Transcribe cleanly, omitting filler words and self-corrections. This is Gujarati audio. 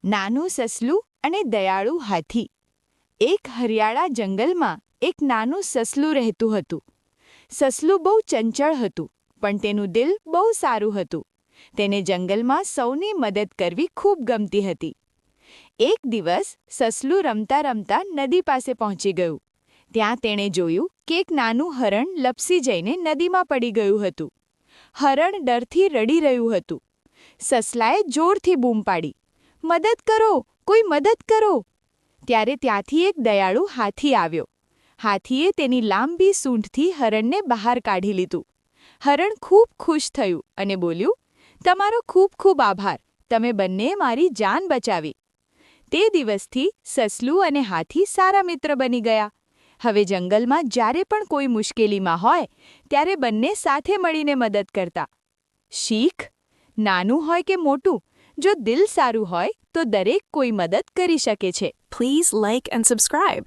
નાનું સસલું અને દયાળુ હાથી. એક હરિયાળા જંગલમાં એક નાનું સસલું રહેતું હતું. સસલું બહુ ચંચળ હતું, પણ તેનું દિલ બહુ સારું હતું. તેને જંગલમાં સૌની મદદ કરવી ખૂબ ગમતી હતી. એક દિવસ સસલું રમતા રમતા નદી પાસે પહોંચી ગયું. ત્યાં તેણે જોયું કે એક નાનું હરણ લપસી જઈને નદીમાં પડી ગયું હતું. હરણ ડરથી રડી રહ્યું હતું. સસલાએ જોરથી બૂમ પાડી, "મદદ કરો! કોઈ મદદ કરો!" ત્યારે ત્યાંથી એક દયાળુ હાથી આવ્યો. હાથીએ તેની લાંબી સૂંઢથી હરણને બહાર કાઢી લીધું. હરણ ખૂબ ખુશ થયું અને બોલ્યું, "તમારો ખૂબ ખૂબ આભાર. તમે બંનેએ મારી જાન બચાવી." તે દિવસથી સસલું અને હાથી સારા મિત્ર બની ગયા. હવે જંગલમાં જ્યારે પણ કોઈ મુશ્કેલીમાં હોય ત્યારે બંને સાથે મળીને મદદ કરતા. શીખ: નાનું હોય કે મોટું, જો દિલ સારું હોય તો દરેક કોઈ મદદ કરી શકે છે. Please like and subscribe.